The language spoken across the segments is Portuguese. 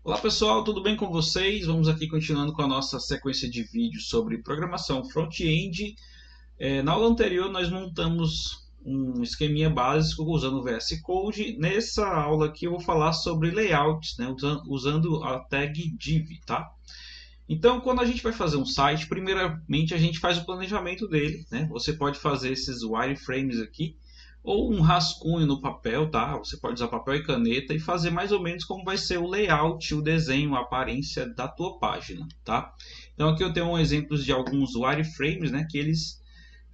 Olá pessoal, tudo bem com vocês? Vamos aqui continuando com a nossa sequência de vídeos sobre programação front-end. Na aula anterior nós montamos um esqueminha básico usando o VS Code. Nessa aula aqui eu vou falar sobre layouts, né, usando a tag div, tá? Então, quando a gente vai fazer um site, primeiramente a gente faz o planejamento dele, né? Você pode fazer esses wireframes aqui, ou um rascunho no papel, tá? Você pode usar papel e caneta e fazer mais ou menos como vai ser o layout, o desenho, a aparência da tua página, tá? Então aqui eu tenho um exemplos de alguns wireframes, né?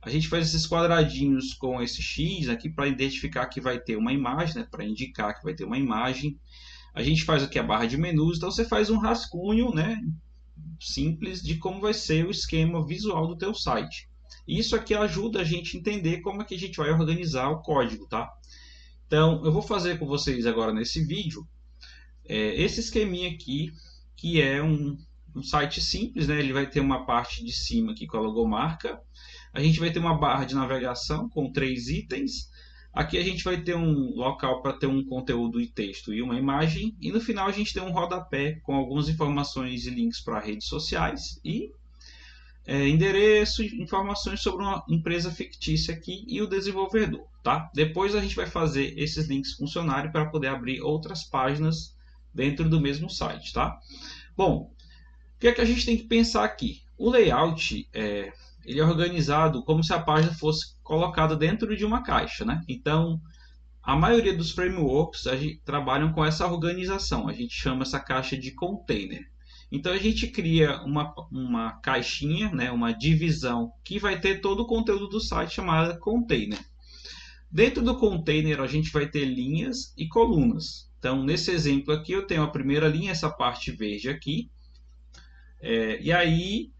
A gente faz esses quadradinhos com esse X aqui para identificar que vai ter uma imagem, né? Para indicar que vai ter uma imagem. A gente faz aqui a barra de menus, então você faz um rascunho, né? Simples de como vai ser o esquema visual do teu site. Isso aqui ajuda a gente a entender como é que a gente vai organizar o código, tá? Então, eu vou fazer com vocês agora nesse vídeo esse esqueminha aqui, que é um site simples, né? Ele vai ter uma parte de cima aqui com a logomarca. A gente vai ter uma barra de navegação com 3 itens. Aqui a gente vai ter um local para ter um conteúdo e texto e uma imagem. E no final a gente tem um rodapé com algumas informações e links para redes sociais e endereço, informações sobre uma empresa fictícia aqui e o desenvolvedor, tá? Depois a gente vai fazer esses links funcionarem para poder abrir outras páginas dentro do mesmo site, tá? Bom, o que é que a gente tem que pensar aqui? O layout ele é organizado como se a página fosse colocada dentro de uma caixa, né? Então, a maioria dos frameworks trabalham com essa organização. A gente chama essa caixa de container. Então a gente cria uma caixinha, né, uma divisão que vai ter todo o conteúdo do site chamada container. Dentro do container a gente vai ter linhas e colunas. Então nesse exemplo aqui eu tenho a primeira linha, essa parte verde aqui, e aí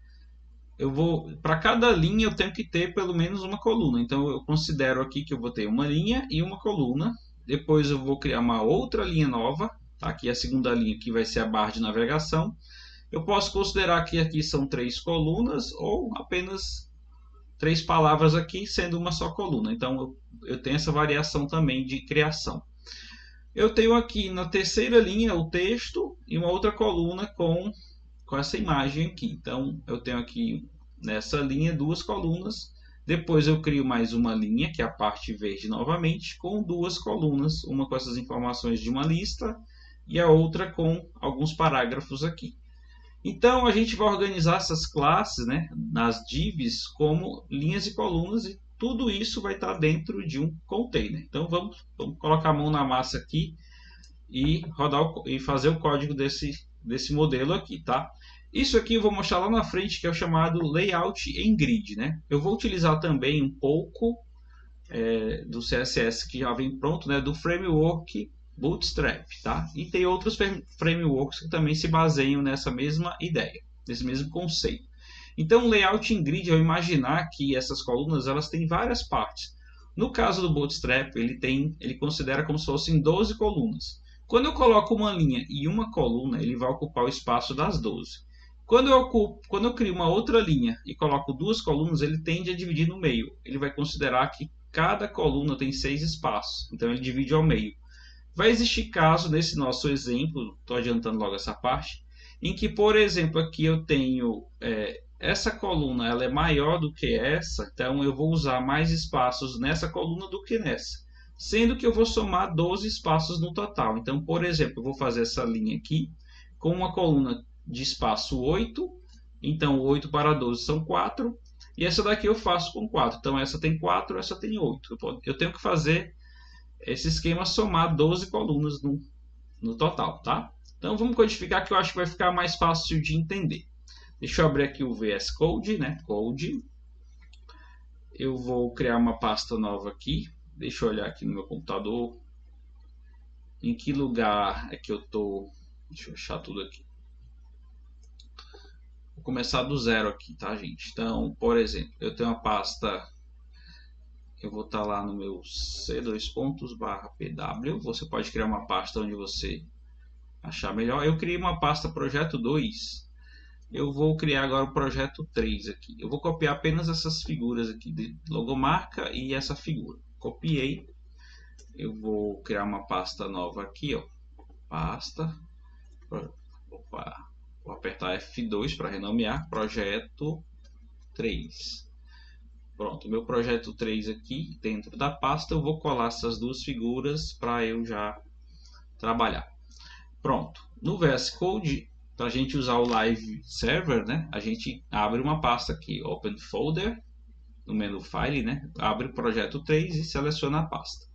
eu vou para cada linha eu tenho que ter pelo menos uma coluna. Então eu considero aqui que eu vou ter uma linha e uma coluna. Depois eu vou criar uma outra linha nova. Tá? Aqui a segunda linha que vai ser a barra de navegação. Eu posso considerar que aqui são 3 colunas ou apenas 3 palavras aqui, sendo uma só coluna. Então eu tenho essa variação também de criação. Eu tenho aqui na terceira linha o texto e uma outra coluna com essa imagem aqui. Então eu tenho aqui nessa linha 2 colunas. Depois eu crio mais uma linha, que é a parte verde novamente, com 2 colunas, uma com essas informações de uma lista e a outra com alguns parágrafos aqui. Então a gente vai organizar essas classes, né, nas divs como linhas e colunas e tudo isso vai estar dentro de um container. Então vamos colocar a mão na massa aqui e e fazer o código desse modelo aqui, tá? Isso aqui eu vou mostrar lá na frente, que é o chamado layout em grid, né? Eu vou utilizar também um pouco do CSS que já vem pronto, né? Do framework Bootstrap, tá? E tem outros frameworks que também se baseiam nessa mesma ideia, nesse mesmo conceito. Então, o layout em grid, eu imaginar que essas colunas elas têm várias partes. No caso do Bootstrap, ele considera como se fossem 12 colunas. Quando eu coloco uma linha e uma coluna, ele vai ocupar o espaço das 12. Quando eu crio uma outra linha e coloco 2 colunas, ele tende a dividir no meio. Ele vai considerar que cada coluna tem 6 espaços, então ele divide ao meio. Vai existir caso, nesse nosso exemplo, estou adiantando logo essa parte, em que, por exemplo, aqui eu tenho essa coluna, ela é maior do que essa, então eu vou usar mais espaços nessa coluna do que nessa. Sendo que eu vou somar 12 espaços no total. Então, por exemplo, eu vou fazer essa linha aqui com uma coluna de espaço 8. Então, 8 para 12 são 4. E essa daqui eu faço com 4. Então, essa tem 4, essa tem 8. Eu tenho que fazer esse esquema somar 12 colunas no total, tá? Então vamos codificar que eu acho que vai ficar mais fácil de entender. Deixa eu abrir aqui o VS Code, né? Code. Eu vou criar uma pasta nova aqui. Deixa eu olhar aqui no meu computador. Em que lugar é que eu tô? Deixa eu achar tudo aqui. Vou começar do zero aqui, tá, gente? Então, por exemplo, eu tenho uma pasta. Eu vou estar lá no meu c2.pw. Você pode criar uma pasta onde você achar melhor. Eu criei uma pasta projeto 2. Eu vou criar agora o projeto 3 aqui. Eu vou copiar apenas essas figuras aqui, de logomarca e essa figura. Copiei. Eu vou criar uma pasta nova aqui, ó. Pasta apertar F2 para renomear, projeto 3. Pronto, meu projeto 3 aqui dentro da pasta, eu vou colar essas duas figuras para eu já trabalhar. Pronto, no VS Code, para a gente usar o Live Server, né, a gente abre uma pasta aqui, Open Folder, no menu File, né, abre o projeto 3 e seleciona a pasta.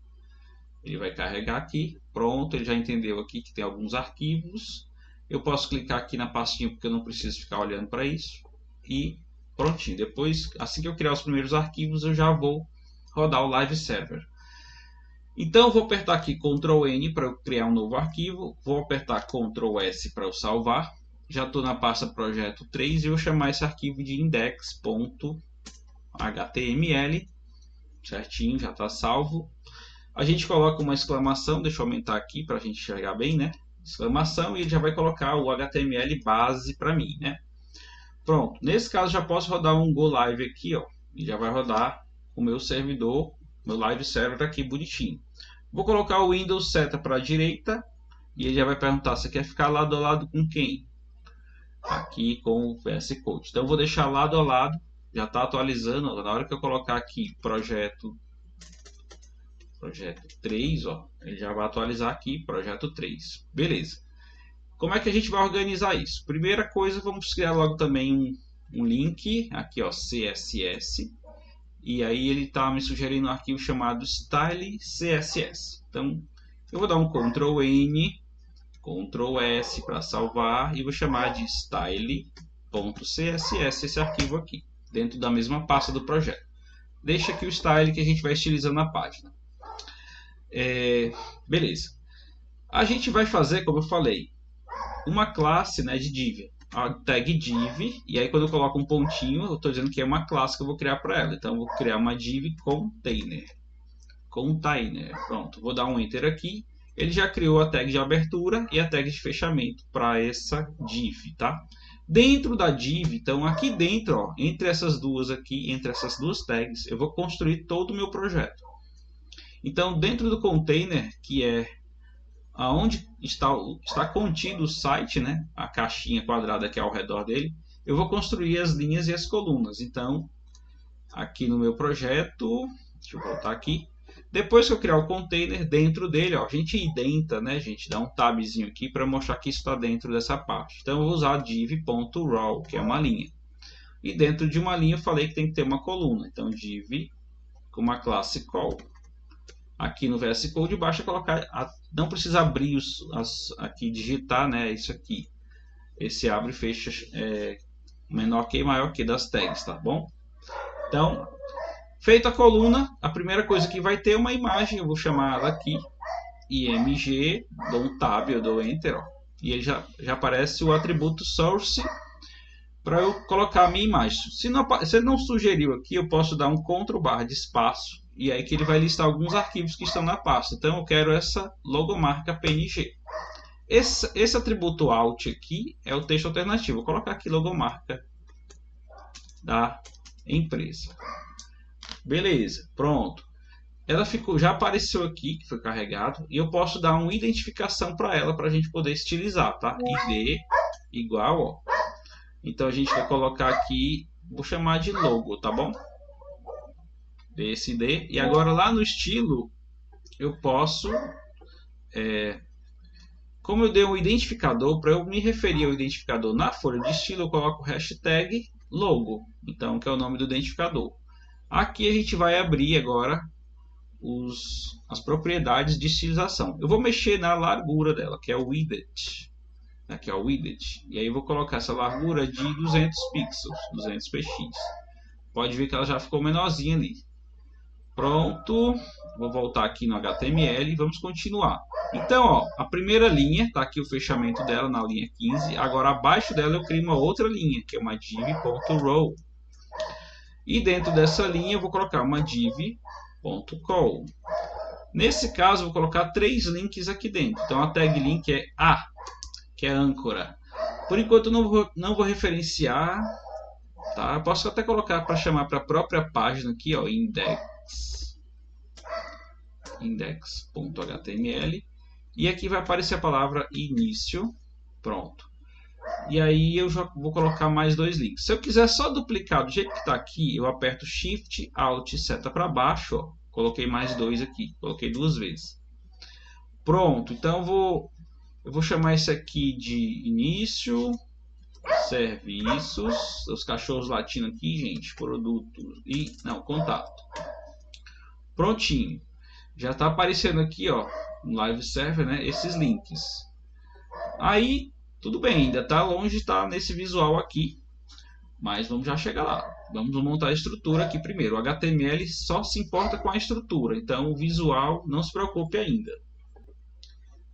Ele vai carregar aqui, pronto, ele já entendeu aqui que tem alguns arquivos. Eu posso clicar aqui na pastinha porque eu não preciso ficar olhando para isso. E prontinho, depois, assim que eu criar os primeiros arquivos, eu já vou rodar o Live Server. Então eu vou apertar aqui Ctrl N para eu criar um novo arquivo, vou apertar Ctrl S para eu salvar. Já estou na pasta projeto 3 e vou chamar esse arquivo de index.html. Certinho, já está salvo. A gente coloca uma exclamação, deixa eu aumentar aqui para a gente enxergar bem, né? Exclamação, e ele já vai colocar o HTML base para mim, né? Pronto, nesse caso já posso rodar um Go Live aqui, ó. E já vai rodar o meu servidor, meu Live Server aqui bonitinho. Vou colocar o Windows seta para a direita e ele já vai perguntar se quer ficar lado a lado com quem? Aqui com o VS Code. Então eu vou deixar lado a lado, já está atualizando, ó. Na hora que eu colocar aqui projeto 3, ó, ele já vai atualizar aqui, projeto 3. Beleza. Como é que a gente vai organizar isso? Primeira coisa, vamos criar logo também um link, aqui ó, CSS. E aí ele está me sugerindo um arquivo chamado Style CSS. Então, eu vou dar um Ctrl N, Ctrl S para salvar e vou chamar de style.css esse arquivo aqui, dentro da mesma pasta do projeto. Deixa aqui o style que a gente vai estilizando a página. Beleza. A gente vai fazer, como eu falei, uma classe, né, de div. A tag div, e aí quando eu coloco um pontinho, eu estou dizendo que é uma classe que eu vou criar para ela. Então eu vou criar uma div container. Pronto, vou dar um enter aqui. Ele já criou a tag de abertura e a tag de fechamento para essa div, tá? Dentro da div, então aqui dentro, ó, entre essas duas tags, eu vou construir todo o meu projeto. Então, dentro do container, que é aonde está contido o site, né, a caixinha quadrada que é ao redor dele, eu vou construir as linhas e as colunas. Então, aqui no meu projeto, deixa eu voltar aqui. Depois que eu criar o container, dentro dele, ó, a gente identa, né, gente, dá um tabzinho aqui para mostrar que isso está dentro dessa parte. Então, eu vou usar div.row, que é uma linha. E dentro de uma linha eu falei que tem que ter uma coluna. Então, div com uma classe col. Aqui no VS Code basta colocar, não precisa abrir aqui, digitar, né, isso aqui. Esse abre e fecha menor que e maior que das tags, tá bom? Então, feita a coluna, a primeira coisa que vai ter é uma imagem, eu vou chamar ela aqui, img, dou um tab, eu dou enter, ó, e ele já aparece o atributo source para eu colocar a minha imagem. Se ele não sugeriu aqui, eu posso dar um Ctrl+ de espaço, e aí que ele vai listar alguns arquivos que estão na pasta. Então eu quero essa logomarca PNG. Esse atributo alt aqui é o texto alternativo. Vou colocar aqui logomarca da empresa. Beleza, pronto. Ela já apareceu aqui, que foi carregado, e eu posso dar uma identificação para ela, para a gente poder estilizar, tá? ID igual, ó. Então a gente vai colocar aqui, vou chamar de logo, tá bom? DSD. E agora lá no estilo, eu posso, como eu dei um identificador, para eu me referir ao identificador na folha de estilo, eu coloco hashtag logo, então que é o nome do identificador. Aqui a gente vai abrir agora as propriedades de estilização. Eu vou mexer na largura dela, que é o width. Aqui é o width. E aí eu vou colocar essa largura de 200 pixels, 200 px. Pode ver que ela já ficou menorzinha ali. Pronto. Vou voltar aqui no HTML e vamos continuar. Então, ó, a primeira linha, está aqui o fechamento dela na linha 15. Agora, abaixo dela eu crio uma outra linha, que é uma div.row. E dentro dessa linha eu vou colocar uma div.col. Nesse caso, eu vou colocar 3 links aqui dentro. Então, a tag link é A, que é âncora. Por enquanto, eu não vou referenciar. Tá? Eu posso até colocar para chamar para a própria página aqui, ó, index.html. E aqui vai aparecer a palavra início. Pronto. E aí eu já vou colocar mais dois links. Se eu quiser só duplicar do jeito que está aqui, eu aperto Shift, Alt, seta para baixo. Ó. Coloquei mais dois aqui. Coloquei duas vezes. Pronto. Então eu vou chamar esse aqui de início. Serviços. Os cachorros latindo aqui, gente. Produtos. E não, contato. Prontinho. Já está aparecendo aqui, ó, no Live Server, né? Esses links. Aí tudo bem, ainda está longe de estar nesse visual aqui, mas vamos já chegar lá. Vamos montar a estrutura aqui primeiro. O HTML só se importa com a estrutura, então o visual não se preocupe ainda.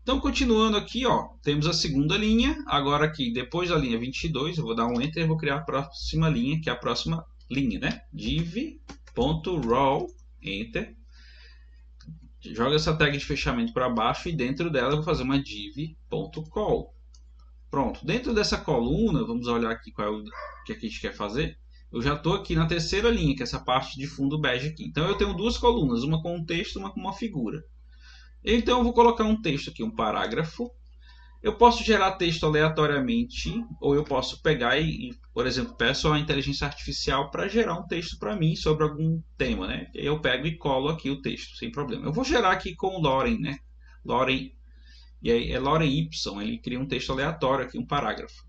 Então, continuando aqui, ó, temos a segunda linha. Agora aqui, depois da linha 22, eu vou dar um Enter e vou criar a próxima linha, que é a próxima linha, né? div.row, Enter. Joga essa tag de fechamento para baixo e dentro dela eu vou fazer uma div.call. Pronto, dentro dessa coluna, vamos olhar aqui qual é o que a gente quer fazer. Eu já estou aqui na terceira linha, que é essa parte de fundo bege aqui. Então eu tenho duas colunas, uma com um texto e uma com uma figura. Então eu vou colocar um texto aqui, um parágrafo. Eu posso gerar texto aleatoriamente, ou eu posso pegar e por exemplo, peço à inteligência artificial para gerar um texto para mim sobre algum tema, né? E aí eu pego e colo aqui o texto, sem problema. Eu vou gerar aqui com o Loren, né? Loren. E aí é Loren Y, ele cria um texto aleatório aqui, um parágrafo.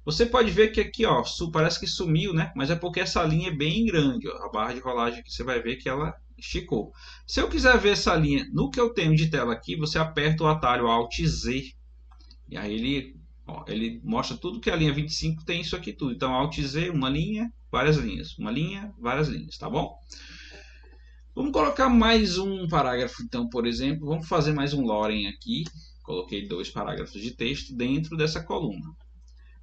Você pode ver que aqui, ó, parece que sumiu, né? Mas é porque essa linha é bem grande, ó. A barra de rolagem aqui você vai ver que ela esticou. Se eu quiser ver essa linha no que eu tenho de tela aqui, você aperta o atalho Alt Z. E aí ele mostra tudo que a linha 25 tem isso aqui tudo. Então Alt Z, uma linha, várias linhas. Uma linha, várias linhas, tá bom? Vamos colocar mais um parágrafo, então, por exemplo. Vamos fazer mais um Loren aqui. Coloquei dois parágrafos de texto dentro dessa coluna.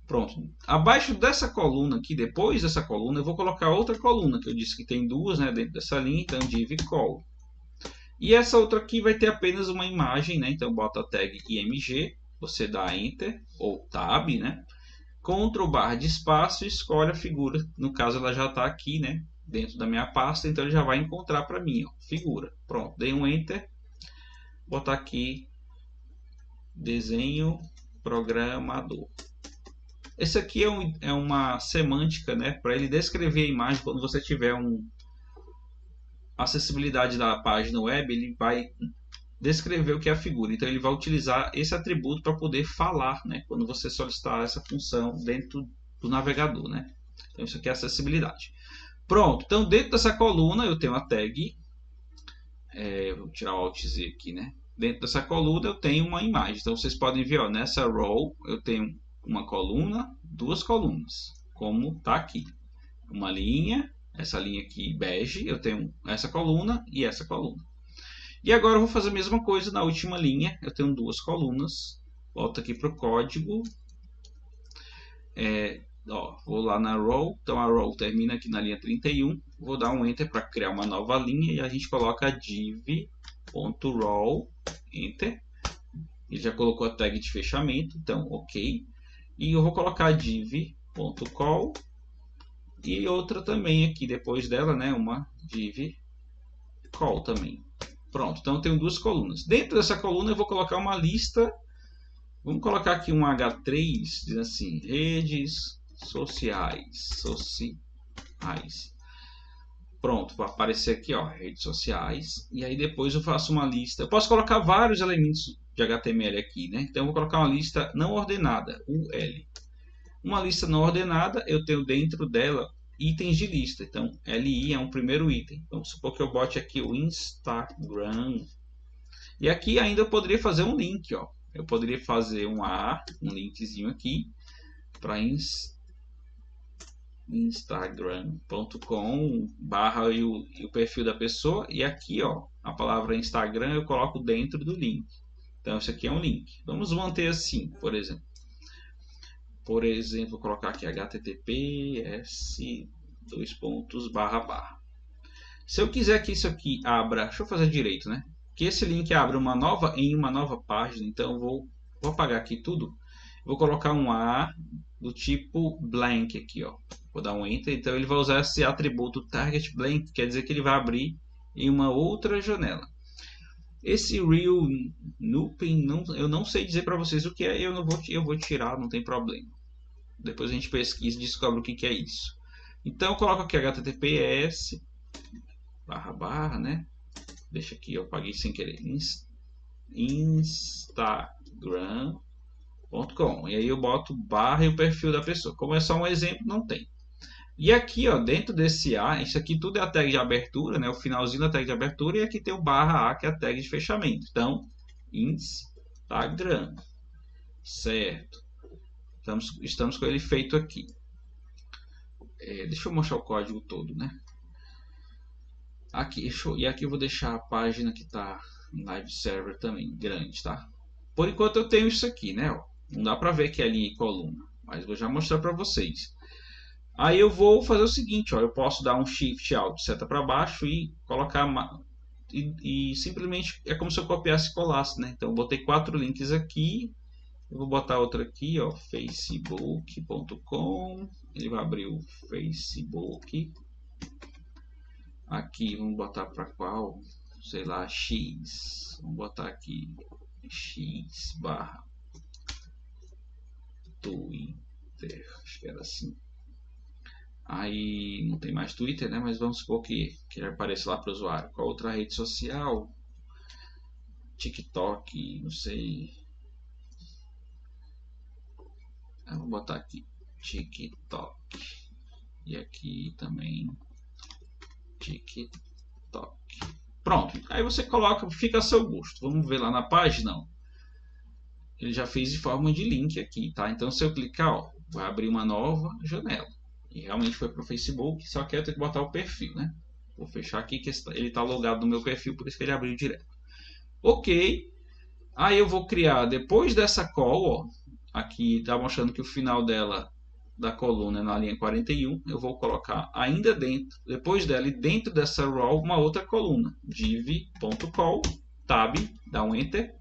Pronto. Abaixo dessa coluna aqui, depois dessa coluna, eu vou colocar outra coluna, que eu disse que tem duas, né, dentro dessa linha, então div call. E essa outra aqui vai ter apenas uma imagem, né, então bota a tag img, você dá Enter, ou Tab, né, Ctrl / de espaço e escolhe a figura. No caso, ela já está aqui, né, dentro da minha pasta, então ele já vai encontrar para mim, ó, figura. Pronto, dei um Enter, botar aqui desenho programador. Esse aqui é uma semântica, né, para ele descrever a imagem. Quando você tiver acessibilidade da página web, ele vai descrever o que é a figura. Então ele vai utilizar esse atributo para poder falar, né, quando você solicitar essa função dentro do navegador, né. Então isso aqui é acessibilidade. Pronto, então dentro dessa coluna eu tenho a tag, vou tirar o Alt Z aqui, né. Dentro dessa coluna eu tenho uma imagem. Então vocês podem ver, ó, nessa row eu tenho uma coluna, duas colunas, como está aqui. Uma linha, essa linha aqui bege, eu tenho essa coluna e essa coluna. E agora eu vou fazer a mesma coisa na última linha, eu tenho duas colunas. Volto aqui para o código. Vou lá na row, então a row termina aqui na linha 31. Vou dar um Enter para criar uma nova linha e a gente coloca div.row, Enter. Ele já colocou a tag de fechamento, então ok. E eu vou colocar div.call e outra também aqui depois dela, né, uma div.call também. Pronto, então eu tenho duas colunas. Dentro dessa coluna eu vou colocar uma lista. Vamos colocar aqui um H3, diz assim, redes sociais. Pronto, vai aparecer aqui, ó, redes sociais. E aí depois eu faço uma lista. Eu posso colocar vários elementos de HTML aqui, né? Então eu vou colocar uma lista não ordenada, UL. Uma lista não ordenada, eu tenho dentro dela itens de lista. Então LI é um primeiro item. Vamos supor que eu bote aqui o Instagram. E aqui ainda eu poderia fazer um link, ó. Eu poderia fazer um linkzinho aqui para instagram.com/ e o perfil da pessoa. E aqui, ó, a palavra Instagram eu coloco dentro do link. Então isso aqui é um link. Vamos manter assim, por exemplo. Vou colocar aqui https://. Se eu quiser que isso aqui abra, deixa eu fazer direito, né? Que esse link abra uma nova página, então eu vou apagar aqui tudo. Vou colocar um A do tipo blank aqui, ó. Vou dar um Enter, então ele vai usar esse atributo target blank, quer dizer que ele vai abrir em uma outra janela. Esse real nuping, eu não sei dizer para vocês o que é, eu vou tirar, não tem problema. depois a gente pesquisa e descobre o que é isso. Então eu coloco aqui https // né? Deixa aqui, eu apaguei sem querer. Instagram.com. E aí eu boto barra e o perfil da pessoa. Como é só um exemplo, não tem. E aqui, ó, dentro desse A, isso aqui tudo é a tag de abertura, né? O finalzinho da tag de abertura, e aqui tem o barra A, que é a tag de fechamento. Então, Instagram. Certo. Estamos com ele feito aqui. Deixa eu mostrar o código todo, né? Aqui, e aqui eu vou deixar a página que está em live server também, grande, tá? Por enquanto eu tenho isso aqui, né? Ó, não dá para ver que é linha e coluna, mas vou já mostrar para vocês. Aí eu vou fazer o seguinte, ó, eu posso dar um Shift Alt, seta para baixo e colocar e simplesmente é como se eu copiasse e colasse, né? Então eu botei 4 links aqui, eu vou botar outro aqui, ó, facebook.com, ele vai abrir o Facebook. Aqui vamos botar para qual? Sei lá, X. Vamos botar aqui X / Twitter. Acho que era assim. Aí não tem mais Twitter, né? Mas vamos supor que apareça lá para o usuário. Qual outra rede social? TikTok, não sei. Vou botar aqui TikTok. E aqui também TikTok. Pronto. Aí você coloca, fica a seu gosto. Vamos ver lá na página. Ó. Ele já fez de forma de link aqui, tá? Então se eu clicar, ó, vai abrir uma nova janela. E realmente foi para o Facebook, só que eu tenho que botar o perfil, né? Vou fechar aqui que ele está logado no meu perfil, por isso que ele abriu direto. Ok. Aí eu vou criar, depois dessa call, ó, aqui está mostrando que o final dela da coluna é na linha 41, eu vou colocar ainda dentro, depois dela e dentro dessa row, uma outra coluna, div.call, tab, dá um enter,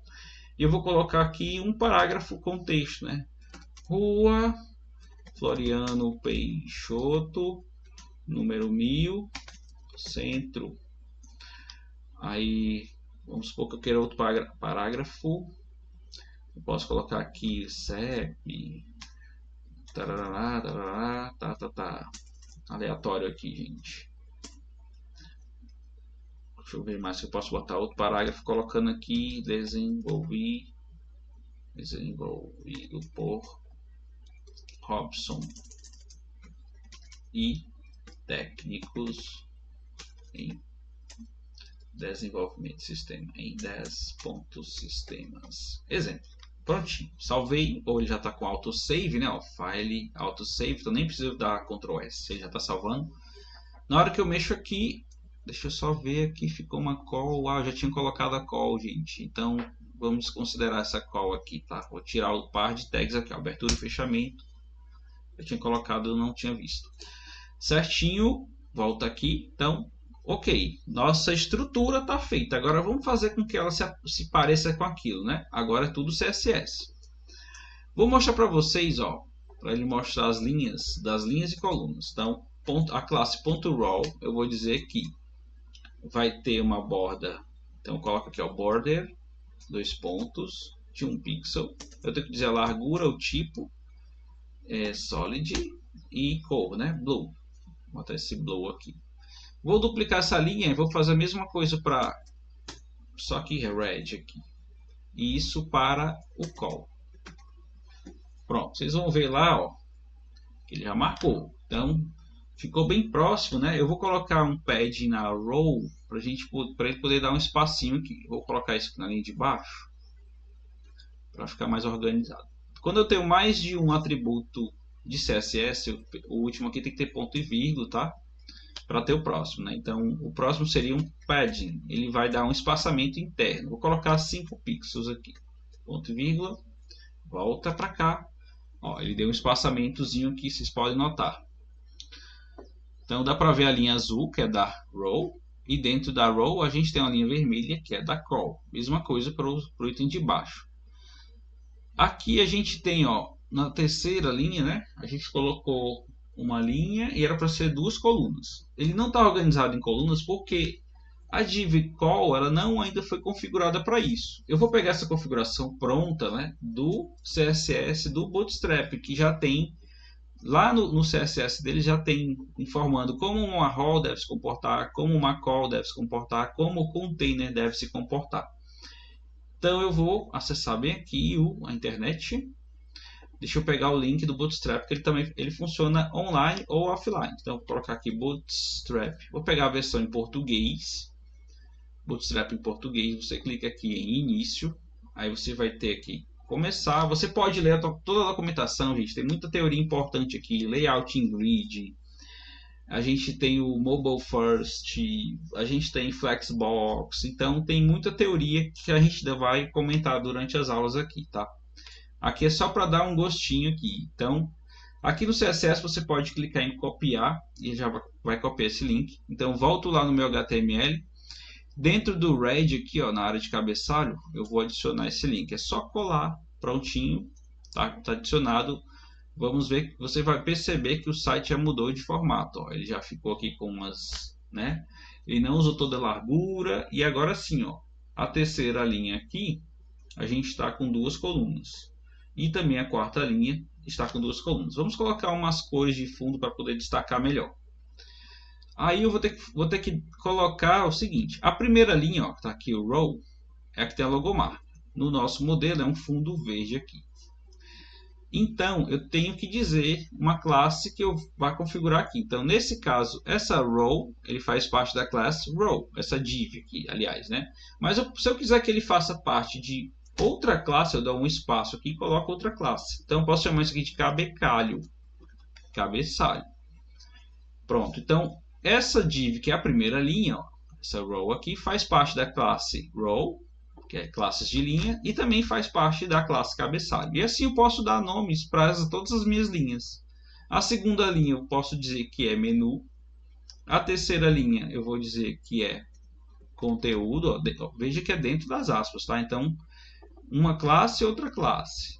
e eu vou colocar aqui um parágrafo com texto, né? Rua Floriano Peixoto, número 1000, centro. Aí, vamos supor que eu queira outro parágrafo. Eu posso colocar aqui CEP, tarará, tarará, tá. Aleatório aqui, gente. Deixa eu ver mais se eu posso botar outro parágrafo colocando aqui desenvolvido por Robson e técnicos em desenvolvimento de sistema em 10 pontos sistemas. Exemplo. Prontinho. Salvei, ou ele já está com autosave, né? Ó, file, autosave, então nem preciso dar Ctrl S, ele já está salvando. Na hora que eu mexo aqui, deixa eu só ver aqui, ficou uma call. Ah, eu já tinha colocado a call, gente. Então, vamos considerar essa call aqui, tá? Vou tirar o par de tags aqui, abertura e fechamento. Eu tinha colocado, eu não tinha visto. Certinho, volta aqui. Então, ok, nossa estrutura está feita. Agora vamos fazer com que ela se pareça com aquilo, né? Agora é tudo CSS. Vou mostrar para vocês, ó, para ele mostrar as linhas, das linhas e colunas. Então, a classe .row, eu vou dizer que vai ter uma borda. Então, eu coloco aqui, ó, border, 2 pontos, de 1 pixel. Eu tenho que dizer a largura, o tipo, solid e cor, né? Blue. Vou botar esse blue aqui. Vou duplicar essa linha e vou fazer a mesma coisa para só que red aqui. E isso para o call. Pronto, vocês vão ver lá, ó, que ele já marcou. Então, ficou bem próximo, né? Eu vou colocar um pad na row para ele poder dar um espacinho aqui. Vou colocar isso aqui na linha de baixo para ficar mais organizado. Quando eu tenho mais de um atributo de CSS, o último aqui tem que ter ponto e vírgula, tá? Para ter o próximo, né? Então, o próximo seria um padding. Ele vai dar um espaçamento interno. Vou colocar 5 pixels aqui. Ponto e vírgula. Volta para cá. Ó, ele deu um espaçamentozinho que vocês podem notar. Então, dá para ver a linha azul, que é da row. E dentro da row, a gente tem uma linha vermelha, que é da call. Mesma coisa para o item de baixo. Aqui a gente tem, ó, na terceira linha, né? A gente colocou uma linha e era para ser 2 colunas. Ele não está organizado em colunas porque a div call ela não ainda foi configurada para isso. Eu vou pegar essa configuração pronta, né, do CSS do Bootstrap, que já tem Lá no CSS dele já tem informando como uma role deve se comportar, como uma call deve se comportar, como o container deve se comportar. Então eu vou acessar bem aqui a internet. Deixa eu pegar o link do Bootstrap, que ele funciona online ou offline. Então vou colocar aqui Bootstrap. Vou pegar a versão em português. Bootstrap em português. Você clica aqui em início. Aí você vai ter aqui começar. Você pode ler toda a documentação, gente. Tem muita teoria importante aqui. Layout in grid. A gente tem o Mobile First. A gente tem Flexbox. Então tem muita teoria que a gente vai comentar durante as aulas aqui, tá? Aqui é só para dar um gostinho aqui. Então, aqui no CSS você pode clicar em copiar e já vai copiar esse link. Então, volto lá no meu HTML. Dentro do Red aqui, ó, na área de cabeçalho, eu vou adicionar esse link. É só colar, prontinho, tá adicionado. Vamos ver, você vai perceber que o site já mudou de formato. Ó. Ele já ficou aqui com umas, né? Ele não usou toda a largura. E agora sim, ó, a terceira linha aqui, a gente está com duas colunas. E também a quarta linha está com duas colunas. Vamos colocar umas cores de fundo para poder destacar melhor. Aí eu vou ter que colocar o seguinte. A primeira linha, ó, que está aqui o row, é a que tem a logomarca. No nosso modelo é um fundo verde aqui. Então eu tenho que dizer uma classe que eu vou configurar aqui. Então nesse caso, essa row, ele faz parte da classe row. Essa div aqui, aliás, né? Mas se eu quiser que ele faça parte de outra classe, eu dou um espaço aqui e coloco outra classe. Então eu posso chamar isso aqui de cabecalho. Cabeçalho. Pronto. Então essa div, que é a primeira linha, ó, essa row aqui, faz parte da classe row, que é classes de linha, e também faz parte da classe cabeçalho. E assim eu posso dar nomes para todas as minhas linhas. A segunda linha eu posso dizer que é menu. A terceira linha eu vou dizer que é conteúdo. Ó, veja que é dentro das aspas, tá? Então, uma classe e outra classe.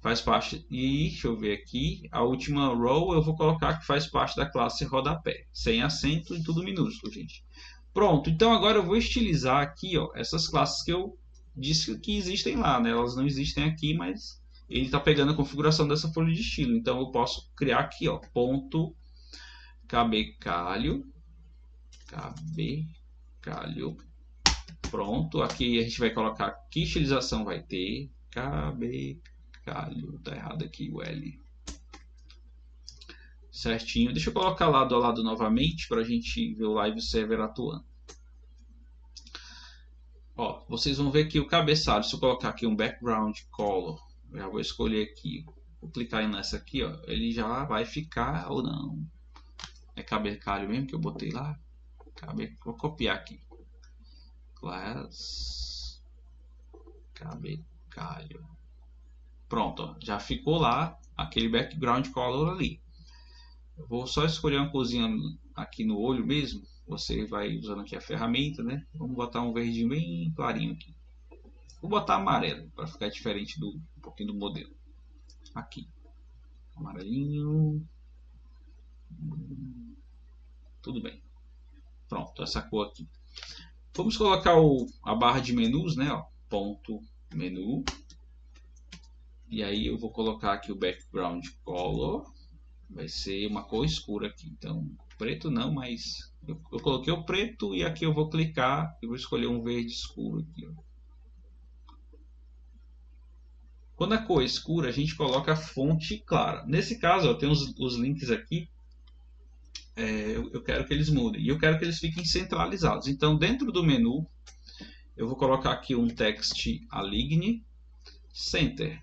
Faz parte. E deixa eu ver aqui. A última row eu vou colocar que faz parte da classe rodapé. Sem acento e tudo minúsculo, gente. Pronto, então agora eu vou estilizar aqui, ó, essas classes que eu disse que existem lá, né? Elas não existem aqui, mas ele está pegando a configuração dessa folha de estilo. Então eu posso criar aqui, ó, ponto cabecalho, pronto. Aqui a gente vai colocar que estilização vai ter, cabecalho, tá errado aqui o L. Certinho. Deixa eu colocar lado a lado novamente para a gente ver o live server atuando. Ó, vocês vão ver que o cabeçalho, se eu colocar aqui um background color, já vou escolher aqui, vou clicar nessa aqui, ó, ele já vai ficar ou não. É cabecalho mesmo que eu botei lá? Vou copiar aqui. Class cabecalho. Pronto, ó, já ficou lá aquele background color ali. Eu vou só escolher uma corzinha aqui no olho mesmo. Você vai usando aqui a ferramenta, né? Vamos botar um verdinho bem clarinho aqui. Vou botar amarelo para ficar diferente um pouquinho do modelo. Aqui, amarelinho. Tudo bem. Pronto, essa cor aqui. Vamos colocar a barra de menus, né? Ó, ponto menu. E aí eu vou colocar aqui o background color. Vai ser uma cor escura aqui. Então, preto não, mas eu coloquei o preto e aqui eu vou clicar e vou escolher um verde escuro aqui. Ó. Quando a cor é escura, a gente coloca a fonte clara. Nesse caso, ó, tem os links aqui. Eu quero que eles mudem. E eu quero que eles fiquem centralizados. Então, dentro do menu, eu vou colocar aqui um text align center.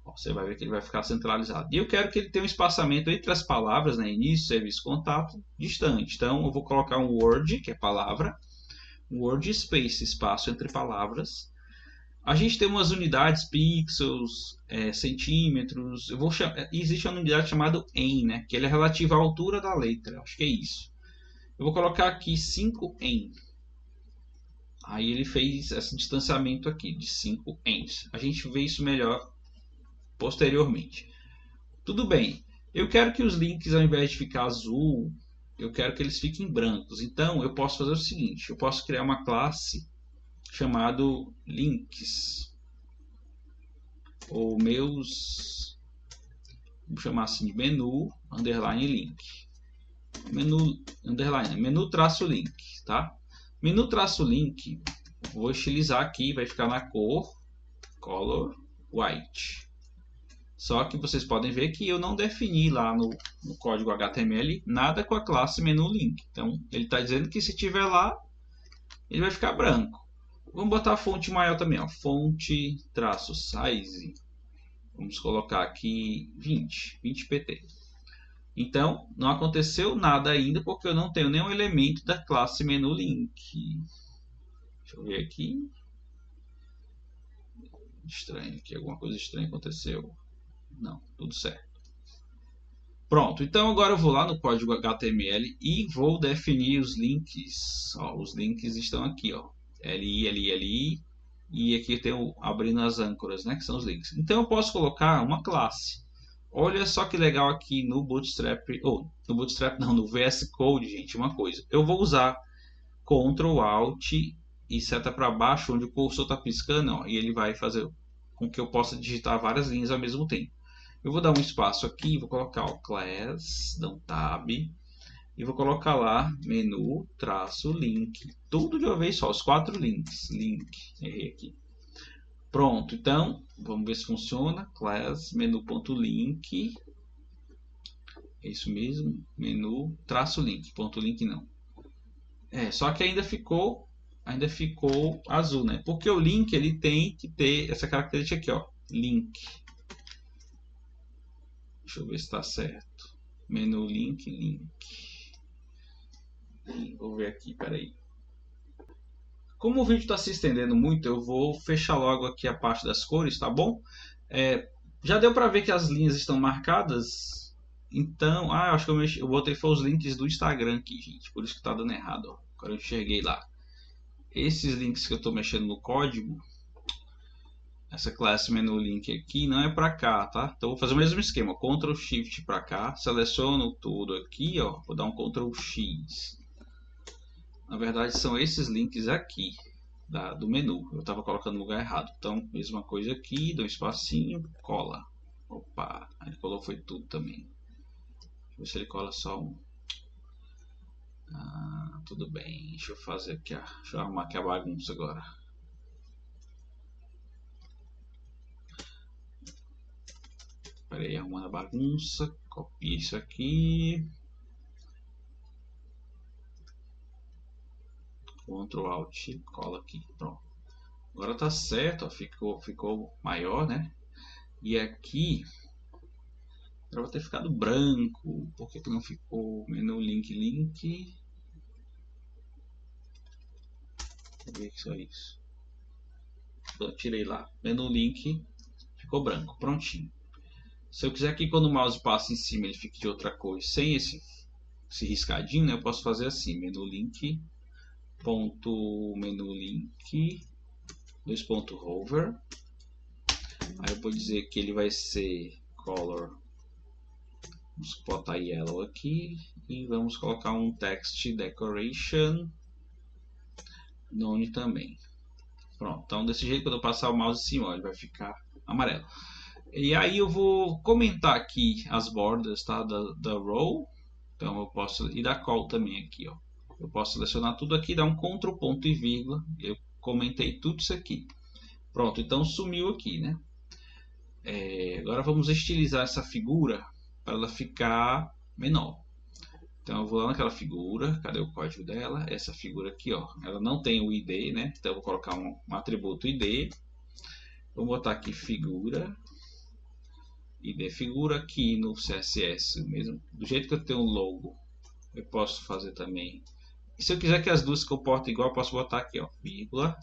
Você vai ver que ele vai ficar centralizado. E eu quero que ele tenha um espaçamento entre as palavras, né? Início, serviço, contato, distante. Então, eu vou colocar um word, que é palavra, um word space, espaço entre palavras. A gente tem umas unidades, pixels, centímetros. Existe uma unidade chamada em, né? Que ele é relativa à altura da letra. Acho que é isso. Eu vou colocar aqui 5 em. Aí ele fez esse distanciamento aqui de 5 ens. A gente vê isso melhor posteriormente. Tudo bem. Eu quero que os links, ao invés de ficar azul, eu quero que eles fiquem brancos. Então, eu posso fazer o seguinte. Eu posso criar uma classe chamado links. Ou meus vamos chamar assim de menu underline link. Menu underline, menu traço link, tá? Menu traço link, vou estilizar aqui, vai ficar na cor color white. Só que vocês podem ver que eu não defini lá no código HTML nada com a classe menu link. Então ele está dizendo que se tiver lá, ele vai ficar branco. Vamos botar a fonte maior também, ó, fonte traço size. Vamos colocar aqui 20 pt. Então, não aconteceu nada ainda porque eu não tenho nenhum elemento da classe menu link. Deixa eu ver aqui. Estranho, aqui alguma coisa estranha aconteceu. Não, tudo certo. Pronto, então agora eu vou lá no código HTML e vou definir os links. Ó, os links estão aqui, ó. LI, e aqui tem abrindo as âncoras, né, que são os links. Então eu posso colocar uma classe. Olha só que legal aqui no Bootstrap, ou no Bootstrap não, no VS Code, gente, uma coisa. Eu vou usar Ctrl Alt e seta para baixo, onde o cursor está piscando, ó, e ele vai fazer com que eu possa digitar várias linhas ao mesmo tempo. Eu vou dar um espaço aqui, vou colocar o class, dar um tab, e vou colocar lá menu, traço, link, tudo de uma vez só, os 4 links, link, errei aqui. Pronto, então, vamos ver se funciona, class, menu.link, é isso mesmo, menu, traço, link, ponto link não. Só que ainda ficou azul, né? Porque o link, ele tem que ter essa característica aqui, ó, link. Deixa eu ver se está certo. Menu, link. Vou ver aqui, peraí. Como o vídeo está se estendendo muito, eu vou fechar logo aqui a parte das cores, tá bom? Já deu para ver que as linhas estão marcadas. Então, acho que eu botei foi os links do Instagram aqui, gente. Por isso que está dando errado, ó. Agora eu enxerguei lá. Esses links que eu estou mexendo no código, essa classe menu link aqui não é para cá, tá? Então eu vou fazer o mesmo esquema, Ctrl Shift para cá, seleciono tudo aqui, ó, vou dar um Ctrl X. Na verdade são esses links aqui do menu, eu estava colocando no lugar errado. Então mesma coisa aqui, dou um espacinho, cola. Opa, ele colou foi tudo também. Deixa eu ver se ele cola só um. Tudo bem, deixa eu fazer aqui, deixa eu arrumar aqui a bagunça agora. Peraí, arrumando a bagunça, copia isso aqui. Ctrl Alt, cola aqui, pronto. Agora tá certo, ó, ficou maior, né? E aqui, era pra ter ficado branco. Por que não ficou? Menu link. Vou ver só isso. Eu tirei lá, menu link, ficou branco, prontinho. Se eu quiser que quando o mouse passe em cima ele fique de outra cor, sem esse riscadinho, né, eu posso fazer assim, menu link, hover. Aí eu vou dizer que ele vai ser color, vamos botar yellow aqui e vamos colocar um text decoration nome também. Pronto, então desse jeito quando eu passar o mouse em cima, ó, ele vai ficar amarelo. E aí eu vou comentar aqui as bordas, tá, da row. Então eu posso, e da col também aqui, ó. Eu posso selecionar tudo aqui, dar um Ctrl, ponto e vírgula. Eu comentei tudo isso aqui. Pronto, então sumiu aqui, né? Agora vamos estilizar essa figura para ela ficar menor. Então eu vou lá naquela figura, cadê o código dela? Essa figura aqui, ó, ela não tem o ID, né? Então eu vou colocar um atributo ID. Vou botar aqui figura. ID figura aqui no CSS mesmo. Do jeito que eu tenho um logo, eu posso fazer também. E se eu quiser que as duas se comportem igual, eu posso botar aqui, ó, vírgula,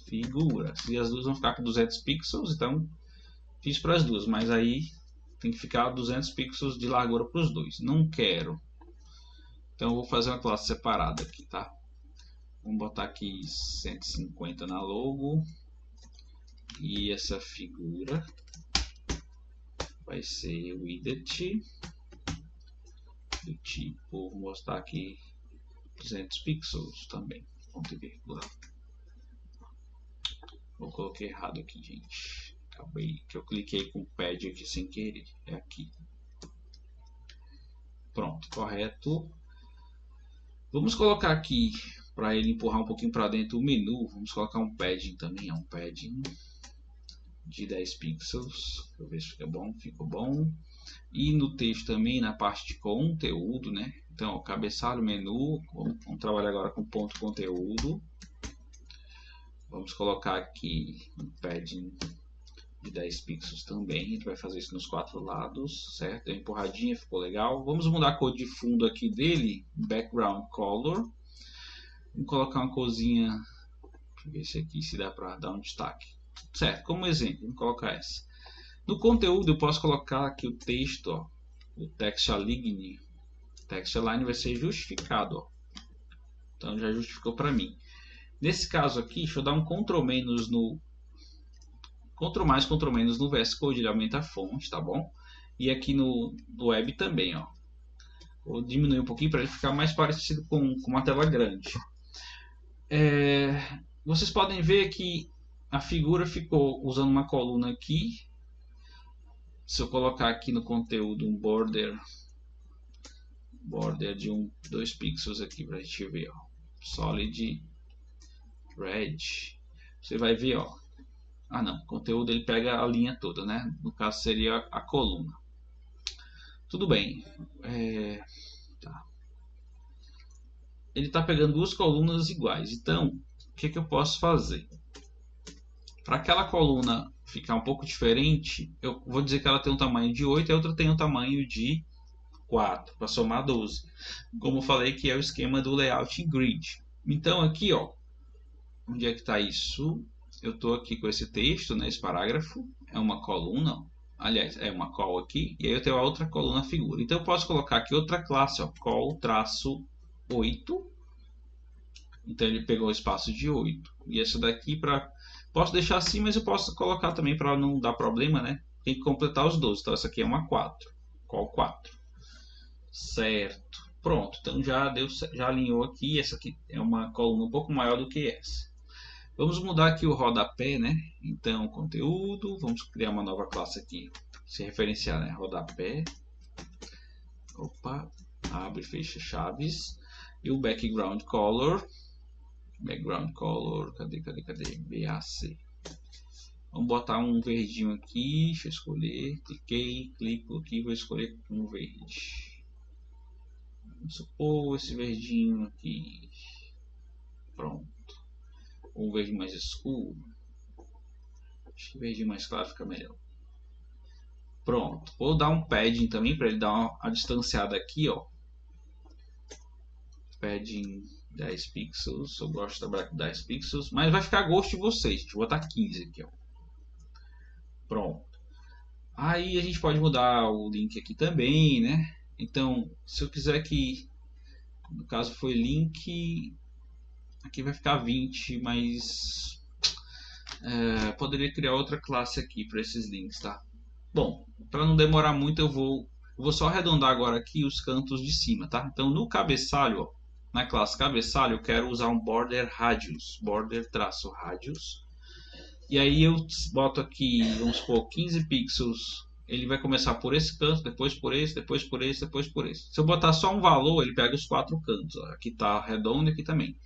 figura. Se as duas vão ficar com 200 pixels, então fiz para as duas, mas aí tem que ficar 200 pixels de largura para os dois. Não quero. Então eu vou fazer uma classe separada aqui, tá? Vamos botar aqui 150 na logo. E essa figura vai ser widget. Do tipo, vou mostrar aqui 200 pixels também. Ponto e vírgula. Eu coloquei errado aqui, gente. Acabei que eu cliquei com o pad aqui sem querer. É aqui. Pronto, correto. Vamos colocar aqui, para ele empurrar um pouquinho para dentro o menu, vamos colocar um padding também, um padding de 10 pixels. Deixa eu ver se fica bom, ficou bom. E no texto também, na parte de conteúdo, né? Então, ó, cabeçalho, menu, vamos trabalhar agora com ponto conteúdo. Vamos colocar aqui um padding de 10 pixels também, a gente vai fazer isso nos 4 lados, certo? Deu uma empurradinha, ficou legal. Vamos mudar a cor de fundo aqui dele, background color. Vamos colocar uma corzinha, deixa eu ver se aqui se dá para dar um destaque. Certo, como exemplo, vamos colocar essa. No conteúdo eu posso colocar aqui o texto, ó, o text align. O text align vai ser justificado, ó. Então já justificou para mim. Nesse caso aqui, deixa eu dar um Ctrl menos no Ctrl mais, Ctrl menos no VS Code, ele aumenta a fonte, tá bom? E aqui no web também, ó. Vou diminuir um pouquinho para ele ficar mais parecido com uma tela grande. Vocês podem ver que a figura ficou usando uma coluna aqui. Se eu colocar aqui no conteúdo um border de 2 pixels aqui para a gente ver, ó. Solid red. Você vai ver, ó. Ah não, o conteúdo ele pega a linha toda, né? No caso seria a coluna. Tudo bem. Tá. Ele está pegando duas colunas iguais. Então, o que eu posso fazer? Para aquela coluna ficar um pouco diferente, eu vou dizer que ela tem um tamanho de 8 e a outra tem um tamanho de 4, para somar 12. Como eu falei, que é o esquema do layout em grid. Então aqui, ó, onde é que está isso? Eu estou aqui com esse texto, né, esse parágrafo, é uma coluna, aliás, é uma call aqui, e aí eu tenho a outra coluna figura. Então eu posso colocar aqui outra classe, ó, call-8. Então ele pegou o espaço de 8. E essa daqui, posso deixar assim, mas eu posso colocar também para não dar problema, né? Tem que completar os 12. Então essa aqui é uma 4. Call 4. Certo. Pronto. Então já alinhou aqui. Essa aqui é uma coluna um pouco maior do que essa. Vamos mudar aqui o rodapé, né? Então, conteúdo. Vamos criar uma nova classe aqui. Se referenciar, né? Rodapé. Opa. Abre e fecha chaves. E o background color. Background color. Cadê? BAC. Vamos botar um verdinho aqui. Deixa eu escolher. Cliquei. Clico aqui. Vou escolher um verde. Vamos supor esse verdinho aqui. Pronto. Um verde mais escuro. Acho que o verde mais claro fica melhor. Pronto. Vou dar um padding também para ele dar uma distanciada aqui, ó. Padding 10 pixels. Eu gosto de trabalhar com 10 pixels, mas vai ficar a gosto de vocês. Deixa eu botar 15 aqui, ó. Pronto. Aí a gente pode mudar o link aqui também, né? Então, se eu quiser que, no caso foi link, aqui vai ficar 20, mas poderia criar outra classe aqui para esses links, tá? Bom, para não demorar muito, eu vou só arredondar agora aqui os cantos de cima, tá? Então, no cabeçalho, ó, na classe cabeçalho, eu quero usar um border radius, border-radius. E aí eu boto aqui, vamos supor, 15 pixels. Ele vai começar por esse canto, depois por esse, depois por esse, depois por esse. Se eu botar só um valor, ele pega os 4 cantos. Ó. Aqui está redondo e aqui também.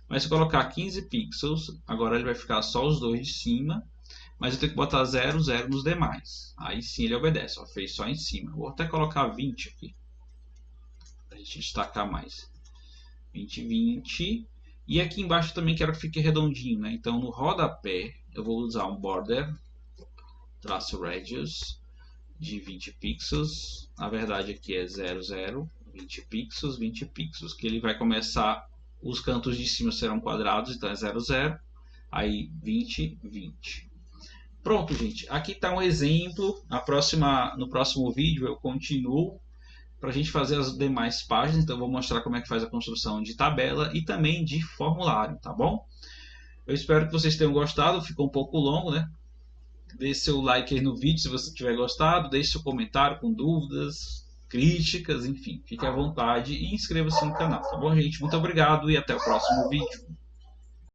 Mas se eu colocar 15 pixels, agora ele vai ficar só os dois de cima. Mas eu tenho que botar 0, 0 nos demais. Aí sim ele obedece. Ó, fez só em cima. Vou até colocar 20 aqui. Para a gente destacar mais. 20, 20. E aqui embaixo também quero que fique redondinho, né? Então no rodapé eu vou usar um border traço radius de 20 pixels. Na verdade aqui é 0, 0, 20 pixels, 20 pixels. Que ele vai começar, os cantos de cima serão quadrados, então é 0, 0. Aí 20, 20. Pronto, gente. Aqui está um exemplo. No próximo vídeo eu continuo para a gente fazer as demais páginas. Então eu vou mostrar como é que faz a construção de tabela e também de formulário, tá bom? Eu espero que vocês tenham gostado. Ficou um pouco longo, né? Deixe seu like aí no vídeo se você tiver gostado. Deixe seu comentário com dúvidas, críticas, enfim. Fique à vontade e inscreva-se no canal, tá bom, gente? Muito obrigado e até o próximo vídeo.